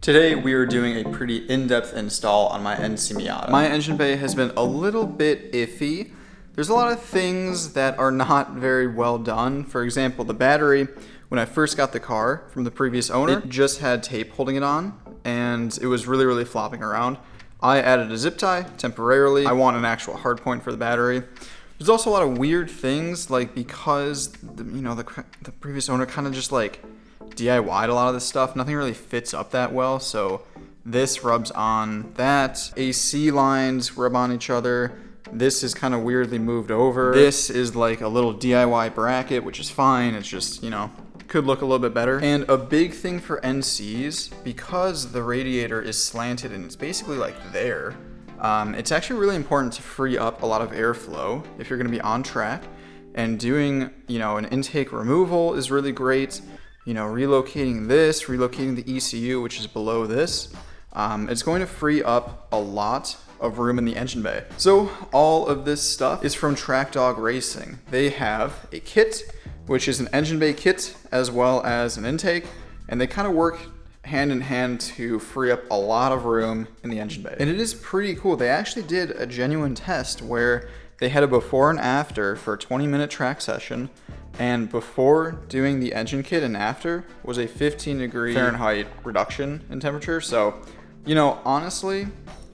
Today we are doing a pretty in-depth install on my NC Miata. My engine bay has been a little bit iffy. There's a lot of things that are not very well done. For example, the battery, when I first got the car from the previous owner, it just had tape holding it on and it was really flopping around. I added a zip tie temporarily. I want an actual hard point for the battery. There's also a lot of weird things, like because the previous owner kind of just like DIY'd a lot of this stuff. Nothing really fits up that well, so this rubs on that. AC lines rub on each other. This is kind of weirdly moved over. This is like a little DIY bracket, which is fine. It's just, could look a little bit better. And a big thing for NCs, because the radiator is slanted and it's basically like there, it's actually really important to free up a lot of airflow if you're gonna be on track. And doing, an intake removal is really great. Relocating the ECU, which is below this, it's going to free up a lot of room in the engine bay. So all of this stuff is from TrackDog Racing. They have a kit, which is an engine bay kit as well as an intake, and they kind of work hand in hand to free up a lot of room in the engine bay. And it is pretty cool. They actually did a genuine test where they had a before and after for a 20-minute track session. And before doing the engine kit and after was a 15-degree Fahrenheit reduction in temperature. So, honestly,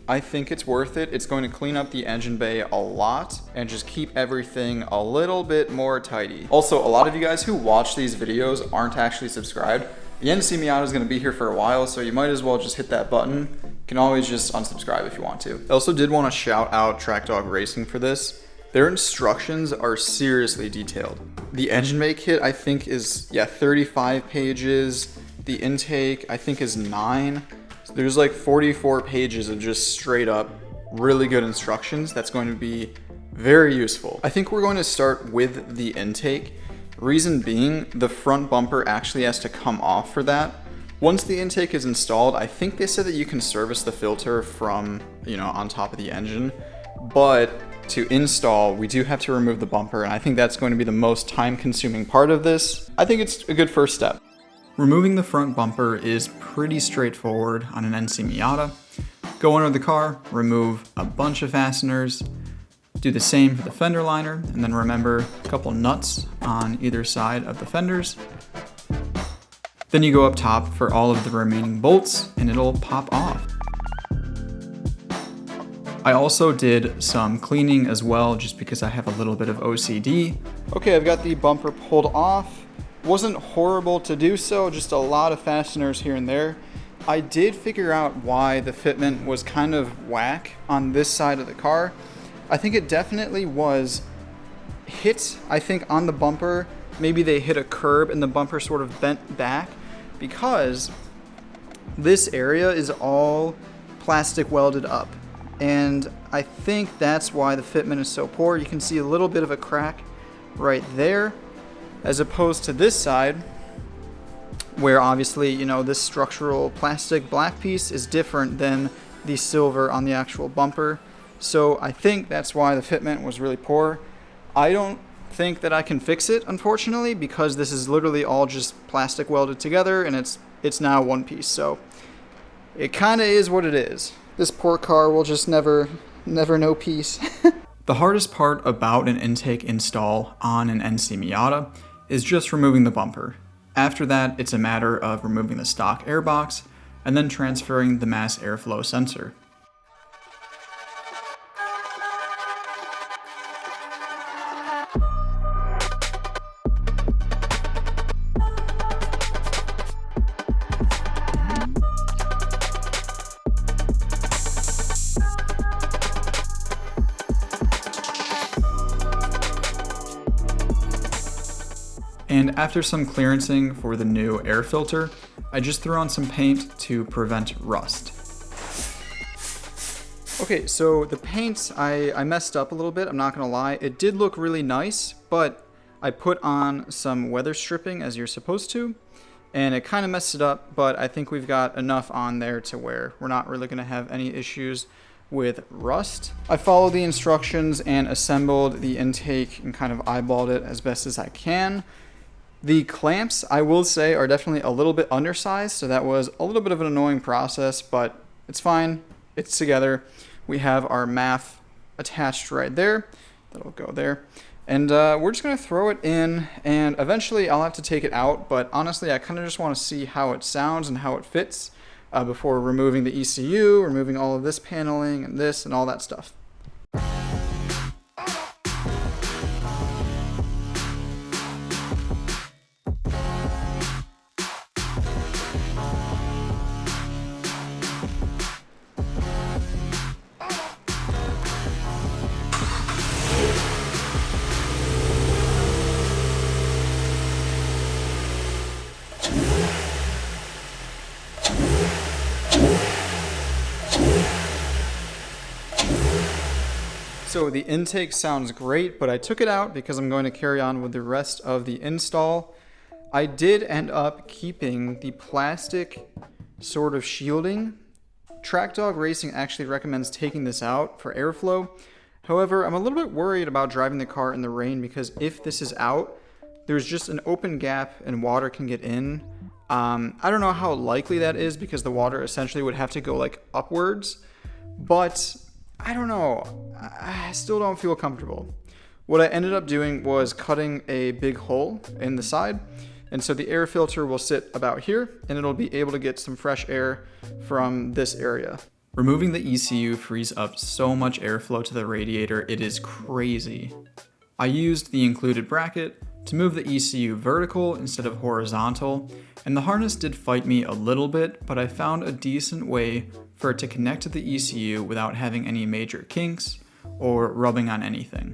I think it's worth it. It's going to clean up the engine bay a lot and just keep everything a little bit more tidy. Also, a lot of you guys who watch these videos aren't actually subscribed. The NC Miata is going to be here for a while, so you might as well just hit that button. You can always just unsubscribe if you want to. I also did want to shout out TrackDog Racing for this. Their instructions are seriously detailed. The engine bay kit, I think, is 35 pages. The intake, I think, is 9. So there's like 44 pages of just straight up really good instructions. That's going to be very useful. I think we're going to start with the intake. Reason being, the front bumper actually has to come off for that. Once the intake is installed, I think they said that you can service the filter from, on top of the engine, but to install, we do have to remove the bumper, and I think that's going to be the most time-consuming part of this. I think it's a good first step. Removing the front bumper is pretty straightforward on an NC Miata. Go under the car, remove a bunch of fasteners, do the same for the fender liner, and then remember a couple nuts on either side of the fenders. Then you go up top for all of the remaining bolts, and it'll pop off. I also did some cleaning as well, just because I have a little bit of OCD. Okay, I've got the bumper pulled off. Wasn't horrible to do so, just a lot of fasteners here and there. I did figure out why the fitment was kind of whack on this side of the car. I think it definitely was hit, on the bumper. Maybe they hit a curb and the bumper sort of bent back, because this area is all plastic welded up. And I think that's why the fitment is so poor. You can see a little bit of a crack right there, as opposed to this side, where obviously, this structural plastic black piece is different than the silver on the actual bumper. So I think that's why the fitment was really poor. I don't think that I can fix it, unfortunately, because this is literally all just plastic welded together, and it's now one piece. So it kind of is what it is. This poor car will just never know peace. The hardest part about an intake install on an NC Miata is just removing the bumper. After that, it's a matter of removing the stock airbox and then transferring the mass airflow sensor. And after some clearancing for the new air filter, I just threw on some paint to prevent rust. Okay, so the paint, I messed up a little bit, I'm not gonna lie. It did look really nice, but I put on some weather stripping as you're supposed to, and it kind of messed it up, but I think we've got enough on there to where we're not really gonna have any issues with rust. I followed the instructions and assembled the intake and kind of eyeballed it as best as I can. The clamps, I will say, are definitely a little bit undersized, so that was a little bit of an annoying process, but it's fine. It's together. We have our MAF attached right there. That'll go there. And we're just going to throw it in, and eventually I'll have to take it out, but honestly, I kind of just want to see how it sounds and how it fits before removing the ECU, removing all of this paneling and this and all that stuff. So the intake sounds great, but I took it out because I'm going to carry on with the rest of the install. I did end up keeping the plastic sort of shielding. TrackDog Racing actually recommends taking this out for airflow. However, I'm a little bit worried about driving the car in the rain because if this is out, there's just an open gap and water can get in. I don't know how likely that is because the water essentially would have to go like upwards, but I don't know. I still don't feel comfortable. What I ended up doing was cutting a big hole in the side, and so the air filter will sit about here, and it'll be able to get some fresh air from this area. Removing the ECU frees up so much airflow to the radiator, it is crazy. I used the included bracket to move the ECU vertical instead of horizontal, and the harness did fight me a little bit, but I found a decent way for it to connect to the ECU without having any major kinks or rubbing on anything.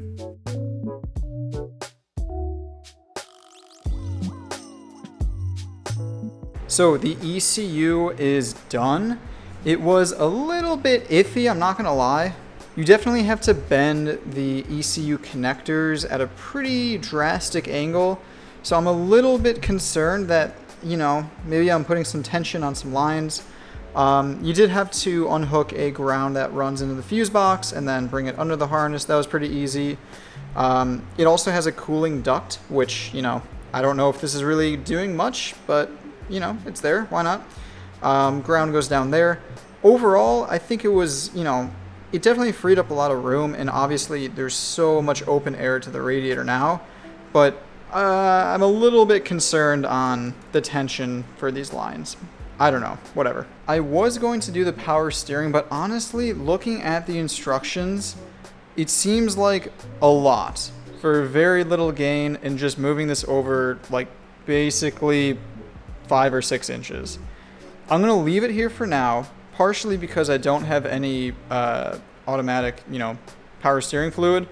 So the ECU is done. It was a little bit iffy, I'm not gonna lie. You definitely have to bend the ECU connectors at a pretty drastic angle. So I'm a little bit concerned that, maybe I'm putting some tension on some lines. You did have to unhook a ground that runs into the fuse box and then bring it under the harness. That was pretty easy. It also has a cooling duct, which, I don't know if this is really doing much, but, it's there. Why not? Ground goes down there. Overall, I think it was, it definitely freed up a lot of room, and obviously there's so much open air to the radiator now, but I'm a little bit concerned on the tension for these lines. I don't know, whatever. I was going to do the power steering, but honestly, looking at the instructions, it seems like a lot for very little gain and just moving this over like basically 5 or 6 inches. I'm gonna leave it here for now, partially because I don't have any automatic, power steering fluid.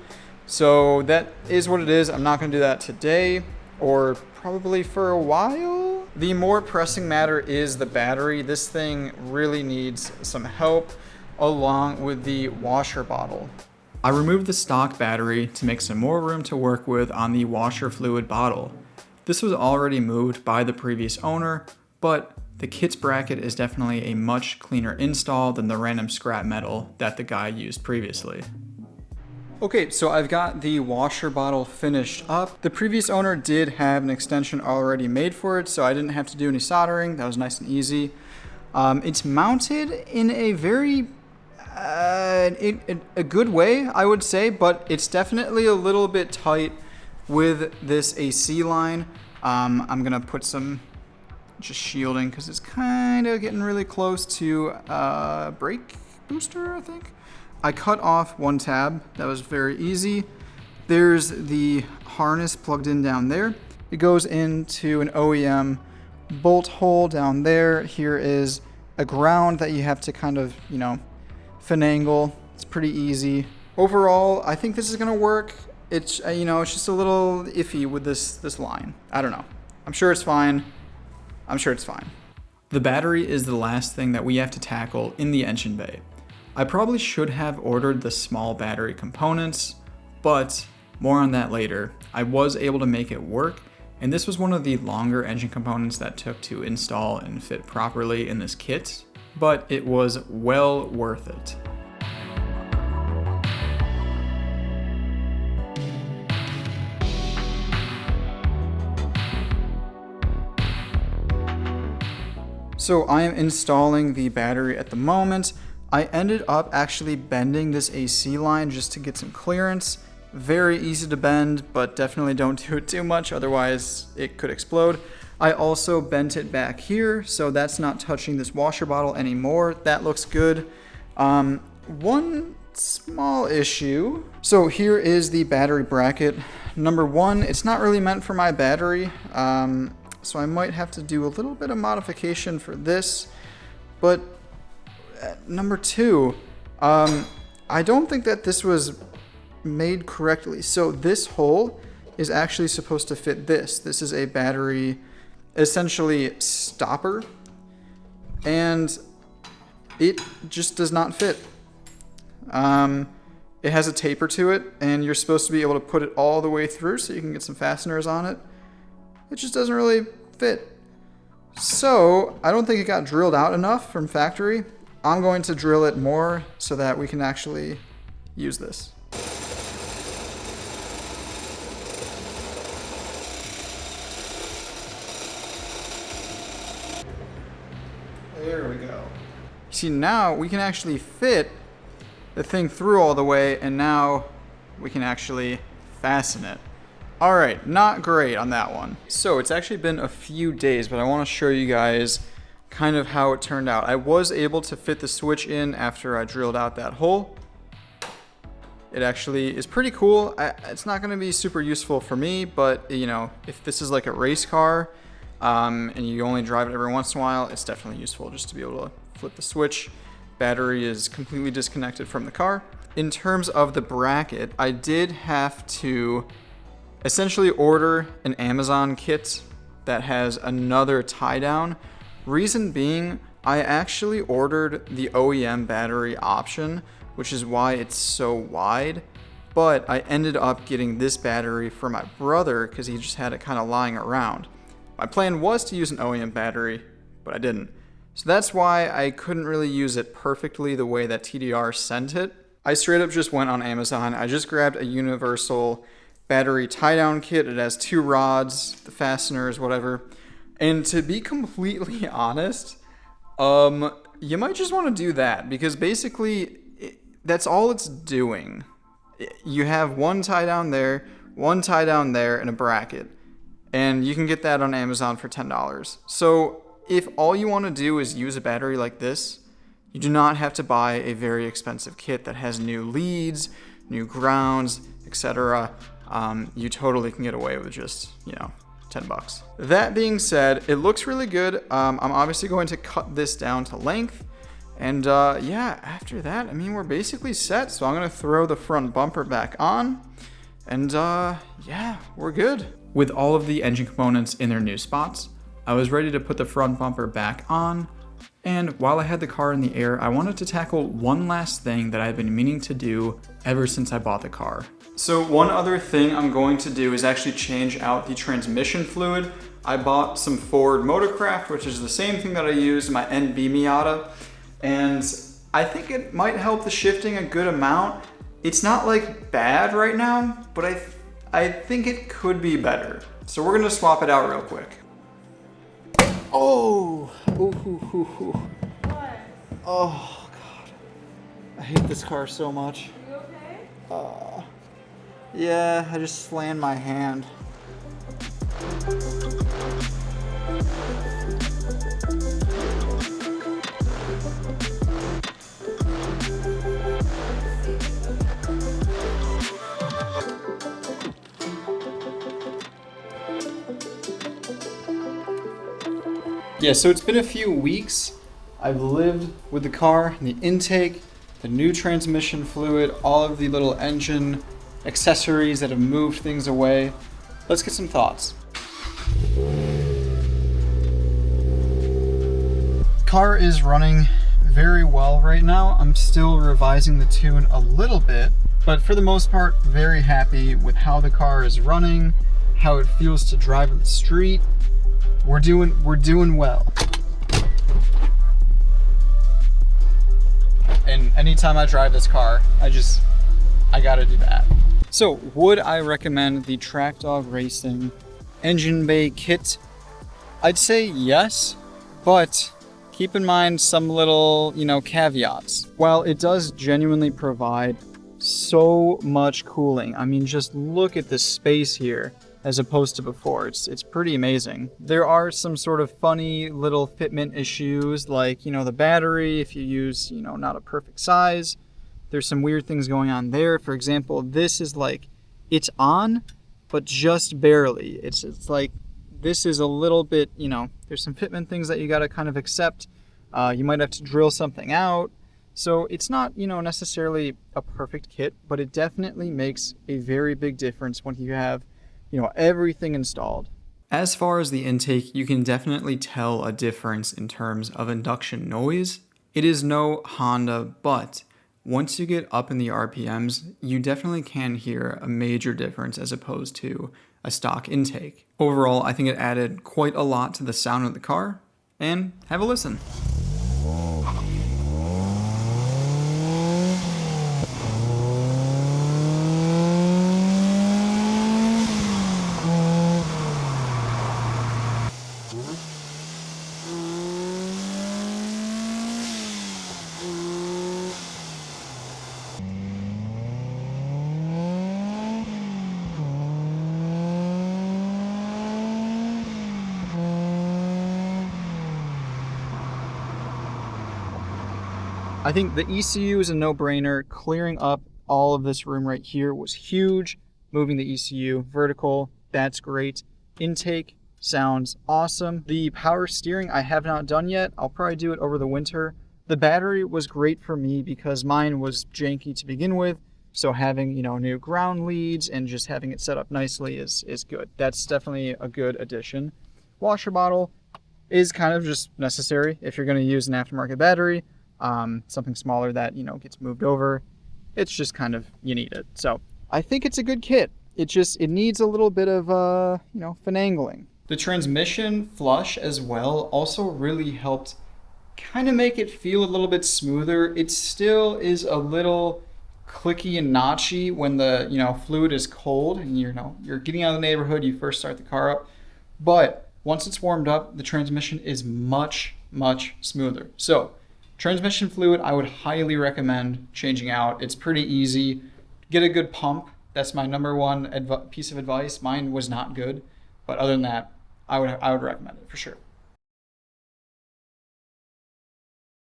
So that is what it is. I'm not gonna do that today or probably for a while. The more pressing matter is the battery. This thing really needs some help along with the washer bottle. I removed the stock battery to make some more room to work with on the washer fluid bottle. This was already moved by the previous owner, but the kit's bracket is definitely a much cleaner install than the random scrap metal that the guy used previously. Okay, so I've got the washer bottle finished up. The previous owner did have an extension already made for it, so I didn't have to do any soldering. That was nice and easy. It's mounted in a very a good way, I would say, but it's definitely a little bit tight with this AC line. I'm gonna put some just shielding because it's kind of getting really close to brake booster, I think. I cut off one tab. That was very easy. There's the harness plugged in down there. It goes into an OEM bolt hole down there. Here is a ground that you have to kind of, finagle. It's pretty easy. Overall, I think this is gonna work. It's, it's just a little iffy with this line. I don't know. I'm sure it's fine. The battery is the last thing that we have to tackle in the engine bay. I probably should have ordered the small battery components, but more on that later. I was able to make it work, and this was one of the longer engine components that took to install and fit properly in this kit, but it was well worth it. So I am installing the battery at the moment. I ended up actually bending this AC line just to get some clearance. Very easy to bend, but definitely don't do it too much, otherwise it could explode. I also bent it back here, so that's not touching this washer bottle anymore. That looks good. One small issue. So here is the battery bracket. Number one, it's not really meant for my battery, so I might have to do a little bit of modification for this. But number two, I don't think that this was made correctly. So this hole is actually supposed to fit this. This is a battery, essentially stopper, and it just does not fit. It has a taper to it, and you're supposed to be able to put it all the way through so you can get some fasteners on it. It just doesn't really fit. So I don't think it got drilled out enough from factory. I'm going to drill it more so that we can actually use this. There we go. See, now we can actually fit the thing through all the way, and now we can actually fasten it. All right, not great on that one. So it's actually been a few days, but I want to show you guys kind of how it turned out. I was able to fit the switch in after I drilled out that hole. It actually is pretty cool. It's not going to be super useful for me, but you know, if this is like a race car and you only drive it every once in a while, it's definitely useful just to be able to flip the switch. Battery is completely disconnected from the car. In terms of the bracket, I did have to essentially order an Amazon kit that has another tie down. Reason being, I actually ordered the OEM battery option, which is why it's so wide, but I ended up getting this battery for my brother because he just had it kind of lying around. My plan was to use an OEM battery, but I didn't. So that's why I couldn't really use it perfectly the way that TDR sent it. I straight up just went on Amazon. I just grabbed a universal battery tie-down kit. It has 2 rods, the fasteners, whatever. And to be completely honest, you might just want to do that because basically that's all it's doing. You have one tie down there, and a bracket. And you can get that on Amazon for $10. So if all you want to do is use a battery like this, you do not have to buy a very expensive kit that has new leads, new grounds, etc. You totally can get away with just, $10. That being said, it looks really good. I'm obviously going to cut this down to length. And yeah, after that, I mean, we're basically set. So I'm going to throw the front bumper back on. And yeah, we're good. With all of the engine components in their new spots, I was ready to put the front bumper back on. And while I had the car in the air, I wanted to tackle one last thing that I've been meaning to do ever since I bought the car. So one other thing I'm going to do is actually change out the transmission fluid. I bought some Ford Motorcraft, which is the same thing that I use in my NC Miata. And I think it might help the shifting a good amount. It's not like bad right now, but I think it could be better. So we're gonna swap it out real quick. Oh, What? Oh God, I hate this car so much. You okay? Yeah, I just slammed my hand. Yeah, so it's been a few weeks. I've lived with the car, the intake, the new transmission fluid, all of the little engine accessories that have moved things away. Let's get some thoughts. Car is running very well right now. I'm still revising the tune a little bit, but for the most part, very happy with how the car is running, how it feels to drive on the street. We're doing well. And anytime I drive this car, I gotta do that. So, would I recommend the Track Dog Racing engine bay kit? I'd say yes, but keep in mind some little, caveats. While it does genuinely provide so much cooling, I mean, just look at the space here as opposed to before. It's pretty amazing. There are some sort of funny little fitment issues, like, the battery, if you use, not a perfect size. There's some weird things going on there. For example, this is like, it's on, but just barely. It's like, this is a little bit, there's some fitment things that you got to kind of accept. You might have to drill something out. So it's not, necessarily a perfect kit, but it definitely makes a very big difference when you have, everything installed. As far as the intake, you can definitely tell a difference in terms of induction noise. It is no Honda, but once you get up in the RPMs, you definitely can hear a major difference as opposed to a stock intake. Overall, I think it added quite a lot to the sound of the car, and have a listen. I think the ECU is a no-brainer. Clearing up all of this room right here was huge. Moving the ECU vertical, that's great. Intake sounds awesome. The power steering I have not done yet. I'll probably do it over the winter. The battery was great for me because mine was janky to begin with. So having, new ground leads and just having it set up nicely is good. That's definitely a good addition. Washer bottle is kind of just necessary if you're going to use an aftermarket battery. Something smaller that, gets moved over. It's just kind of, you need it. So I think it's a good kit. It needs a little bit of, finagling. The transmission flush as well also really helped kind of make it feel a little bit smoother. It still is a little clicky and notchy when the, fluid is cold and you're getting out of the neighborhood, you first start the car up. But once it's warmed up, the transmission is much, much smoother. So transmission fluid, I would highly recommend changing out. It's pretty easy. Get a good pump. That's my number one piece of advice. Mine was not good, but other than that, I would recommend it for sure.